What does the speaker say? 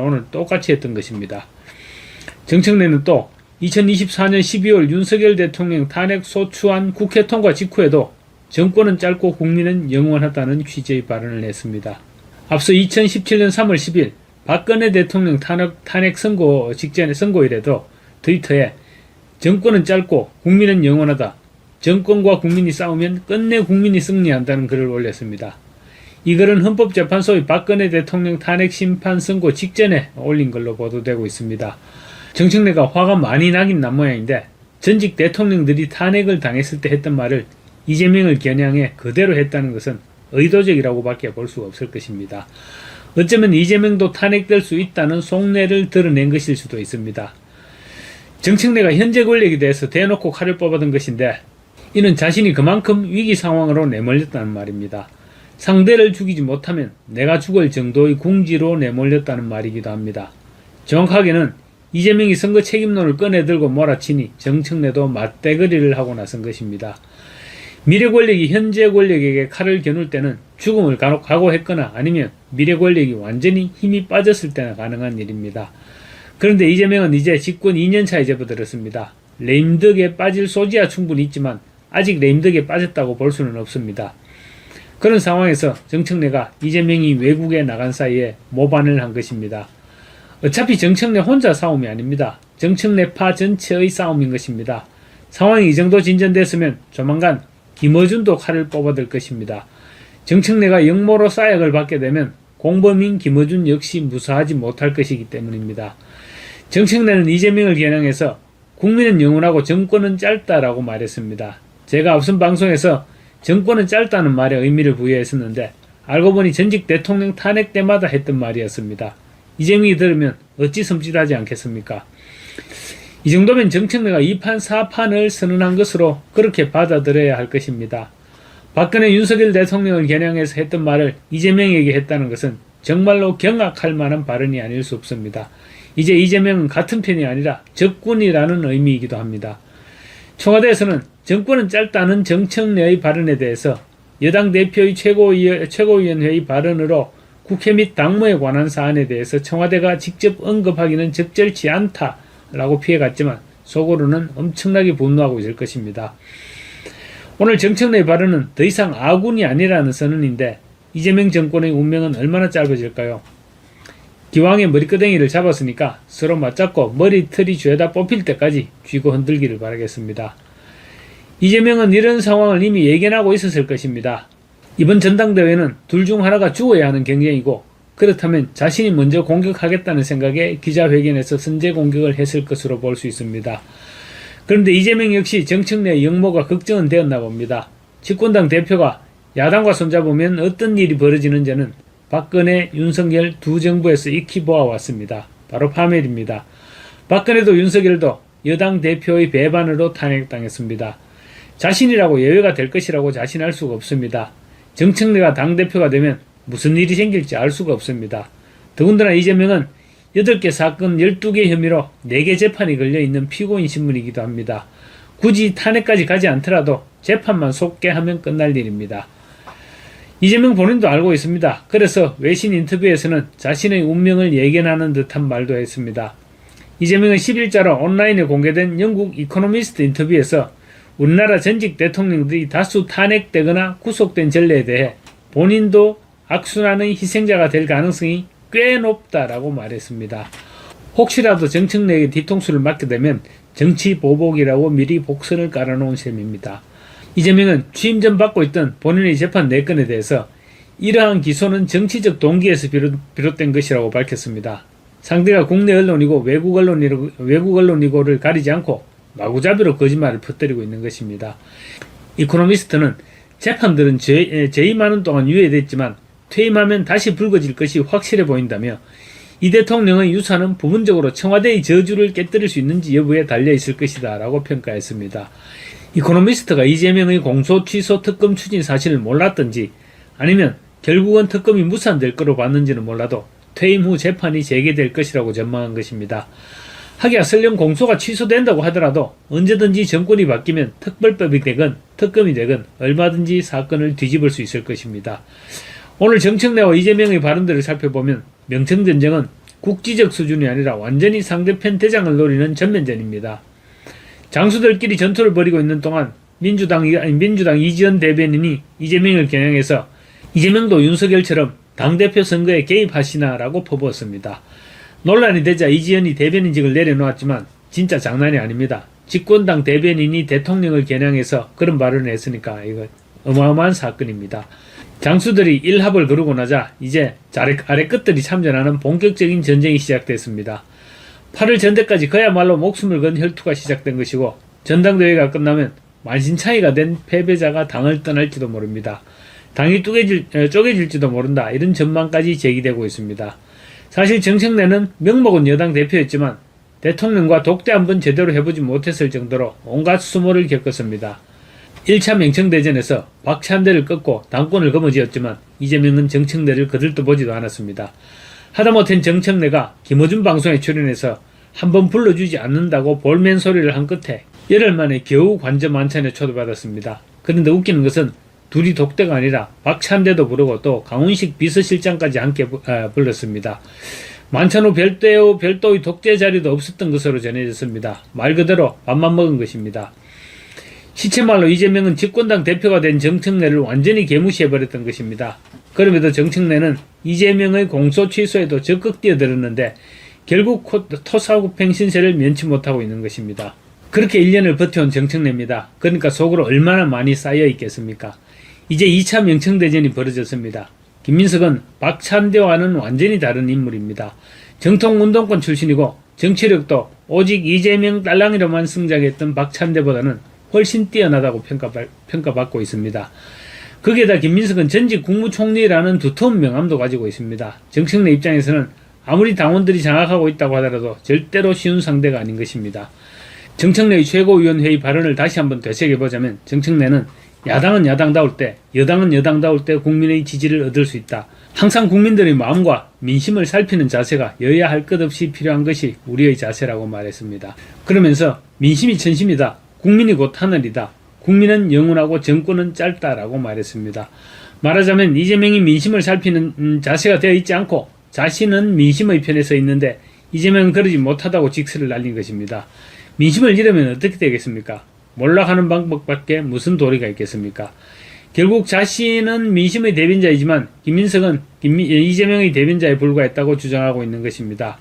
오늘 똑같이 했던 것입니다. 정청래는 또 2024년 12월 윤석열 대통령 탄핵 소추안 국회 통과 직후에도 정권은 짧고 국민은 영원하다는 취지의 발언을 했습니다. 앞서 2017년 3월 10일 박근혜 대통령 탄핵 선고 직전에 선고일에도 트위터에 정권은 짧고 국민은 영원하다. 정권과 국민이 싸우면 끝내 국민이 승리한다는 글을 올렸습니다. 이 글은 헌법재판소의 박근혜 대통령 탄핵 심판 선고 직전에 올린 걸로 보도되고 있습니다. 정청래가 화가 많이 나긴 난 모양인데 전직 대통령들이 탄핵을 당했을 때 했던 말을 이재명을 겨냥해 그대로 했다는 것은 의도적이라고 밖에 볼 수 없을 것입니다. 어쩌면 이재명도 탄핵될 수 있다는 속내를 드러낸 것일 수도 있습니다. 정청래가 현재 권력에 대해서 대놓고 칼을 뽑아든 것인데 이는 자신이 그만큼 위기 상황으로 내몰렸다는 말입니다. 상대를 죽이지 못하면 내가 죽을 정도의 궁지로 내몰렸다는 말이기도 합니다. 정확하게는 이재명이 선거 책임론을 꺼내들고 몰아치니 정청래도 맞대거리를 하고 나선 것입니다. 미래 권력이 현재 권력에게 칼을 겨눌 때는 죽음을 각오했거나 아니면 미래 권력이 완전히 힘이 빠졌을 때나 가능한 일입니다. 그런데 이재명은 이제 집권 2년차에 접어들었습니다. 레임덕에 빠질 소지야 충분히 있지만 아직 레임덕에 빠졌다고 볼 수는 없습니다. 그런 상황에서 정청래가 이재명이 외국에 나간 사이에 모반을 한 것입니다. 어차피 정청래 혼자 싸움이 아닙니다. 정청래파 전체의 싸움인 것입니다. 상황이 이 정도 진전됐으면 조만간 김어준도 칼을 뽑아들 것입니다. 정청래가 역모로 사약을 받게 되면 공범인 김어준 역시 무사하지 못할 것이기 때문입니다. 정청래는 이재명을 겨냥해서 국민은 영원하고 정권은 짧다라고 말했습니다. 제가 앞선 방송에서 정권은 짧다는 말에 의미를 부여했었는데 알고 보니 전직 대통령 탄핵 때마다 했던 말이었습니다. 이재명이 들으면 어찌 섬찟하지 않겠습니까? 이 정도면 정청래가 2판 4판을 선언한 것으로 그렇게 받아들여야 할 것입니다. 박근혜 윤석열 대통령을 겨냥해서 했던 말을 이재명에게 했다는 것은 정말로 경악할 만한 발언이 아닐 수 없습니다. 이제 이재명은 같은 편이 아니라 적군이라는 의미이기도 합니다. 청와대에서는 정권은 짧다는 정청래의 발언에 대해서 여당 대표의 최고위원회의 발언으로 국회 및 당무에 관한 사안에 대해서 청와대가 직접 언급하기는 적절치 않다라고 피해갔지만 속으로는 엄청나게 분노하고 있을 것입니다. 오늘 정청래의 발언은 더 이상 아군이 아니라는 선언인데 이재명 정권의 운명은 얼마나 짧아질까요? 기왕에 머리끄댕이를 잡았으니까 서로 맞잡고 머리털이 죄다 뽑힐 때까지 쥐고 흔들기를 바라겠습니다. 이재명은 이런 상황을 이미 예견하고 있었을 것입니다. 이번 전당대회는 둘 중 하나가 죽어야 하는 경쟁이고 그렇다면 자신이 먼저 공격하겠다는 생각에 기자회견에서 선제 공격을 했을 것으로 볼 수 있습니다. 그런데 이재명 역시 정청래의 역모가 걱정은 되었나 봅니다. 집권당 대표가 야당과 손잡으면 어떤 일이 벌어지는지는 박근혜, 윤석열 두 정부에서 익히 보아왔습니다. 바로 파멸입니다. 박근혜도 윤석열도 여당 대표의 배반으로 탄핵당했습니다. 자신이라고 예외가 될 것이라고 자신할 수가 없습니다. 정청래가 당대표가 되면 무슨 일이 생길지 알 수가 없습니다. 더군다나 이재명은 8개 사건 12개 혐의로 4개 재판이 걸려있는 피고인 신문이기도 합니다. 굳이 탄핵까지 가지 않더라도 재판만 속게 하면 끝날 일입니다. 이재명 본인도 알고 있습니다. 그래서 외신 인터뷰에서는 자신의 운명을 예견하는 듯한 말도 했습니다. 이재명은 10일자로 온라인에 공개된 영국 이코노미스트 인터뷰에서 우리나라 전직 대통령들이 다수 탄핵되거나 구속된 전례에 대해 본인도 악순환의 희생자가 될 가능성이 꽤 높다라고 말했습니다. 혹시라도 정청래에게 뒤통수를 맞게 되면 정치 보복이라고 미리 복선을 깔아놓은 셈입니다. 이재명은 취임 전 받고 있던 본인의 재판 4건에 대해서 이러한 기소는 정치적 동기에서 비롯된 것이라고 밝혔습니다. 상대가 국내 언론이고 외국 언론이고를 가리지 않고 마구잡이로 거짓말을 퍼뜨리고 있는 것입니다. 이코노미스트는 재판들은 재임하는 동안 유예됐지만 퇴임하면 다시 불거질 것이 확실해 보인다며 이 대통령의 유산은 부분적으로 청와대의 저주를 깨뜨릴 수 있는지 여부에 달려있을 것이다 라고 평가했습니다. 이코노미스트가 이재명의 공소 취소 특검 추진 사실을 몰랐던지 아니면 결국은 특검이 무산될 거로 봤는지는 몰라도 퇴임 후 재판이 재개될 것이라고 전망한 것입니다. 하기야 설령 공소가 취소된다고 하더라도 언제든지 정권이 바뀌면 특별법이 되건 특검이 되건 얼마든지 사건을 뒤집을 수 있을 것입니다. 오늘 정청래와 이재명의 발언들을 살펴보면 명청전쟁은 국지적 수준이 아니라 완전히 상대편 대장을 노리는 전면전입니다. 장수들끼리 전투를 벌이고 있는 동안 민주당 이지연 대변인이 이재명을 겨냥해서 이재명도 윤석열처럼 당대표 선거에 개입하시나라고 퍼부었습니다. 논란이 되자 이지연이 대변인직을 내려놓았지만 진짜 장난이 아닙니다. 집권당 대변인이 대통령을 겨냥해서 그런 발언을 했으니까 이거 어마어마한 사건입니다. 장수들이 일합을 거르고 나자 이제 아래 끝들이 참전하는 본격적인 전쟁이 시작됐습니다. 8월 전대까지 그야말로 목숨을 건 혈투가 시작된 것이고 전당대회가 끝나면 만신창이가 된 패배자가 당을 떠날지도 모릅니다. 당이 쪼개질지도 모른다, 이런 전망까지 제기되고 있습니다. 사실 정청래는 명목은 여당 대표였지만 대통령과 독대 한번 제대로 해보지 못했을 정도로 온갖 수모를 겪었습니다. 1차 명청대전에서 박찬대를 꺾고 당권을 거머쥐었지만 이재명은 정청래를 거들떠보지도 않았습니다. 하다못해 정청래가 김어준 방송에 출연해서 한번 불러주지 않는다고 볼멘 소리를 한 끝에 열흘 만에 겨우 관저 만찬에 초대받았습니다. 그런데 웃기는 것은 둘이 독대가 아니라 박찬대도 부르고 또 강훈식 비서실장까지 함께 불렀습니다. 만찬 후 별도의 독재 자리도 없었던 것으로 전해졌습니다. 말 그대로 밥만 먹은 것입니다. 시체말로 이재명은 집권당 대표가 된 정청래를 완전히 개무시해버렸던 것입니다. 그럼에도 정청래는 이재명의 공소 취소에도 적극 뛰어들었는데 결국 토사구팽 신세를 면치 못하고 있는 것입니다. 그렇게 1년을 버텨온 정청래입니다. 그러니까 속으로 얼마나 많이 쌓여 있겠습니까? 이제 2차 명청대전이 벌어졌습니다. 김민석은 박찬대와는 완전히 다른 인물입니다. 정통운동권 출신이고 정치력도 오직 이재명 딸랑이로만 승작했던 박찬대보다는 훨씬 뛰어나다고 평가받고 있습니다. 거기에다 김민석은 전직 국무총리라는 두터운 명함도 가지고 있습니다. 정청래 입장에서는 아무리 당원들이 장악하고 있다고 하더라도 절대로 쉬운 상대가 아닌 것입니다. 정청래의 최고위원회의 발언을 다시 한번 되새겨보자면 정청래는 야당은 야당다울 때, 여당은 여당다울 때 국민의 지지를 얻을 수 있다. 항상 국민들의 마음과 민심을 살피는 자세가 여야 할 것 없이 필요한 것이 우리의 자세라고 말했습니다. 그러면서 민심이 천심이다. 국민이 곧 하늘이다. 국민은 영원하고 정권은 짧다라고 말했습니다. 말하자면 이재명이 민심을 살피는 자세가 되어 있지 않고 자신은 민심의 편에 서 있는데 이재명은 그러지 못하다고 직설을 날린 것입니다. 민심을 잃으면 어떻게 되겠습니까? 몰락하는 방법밖에 무슨 도리가 있겠습니까? 결국 자신은 민심의 대변자이지만 김민석은 이재명의 대변자에 불과했다고 주장하고 있는 것입니다.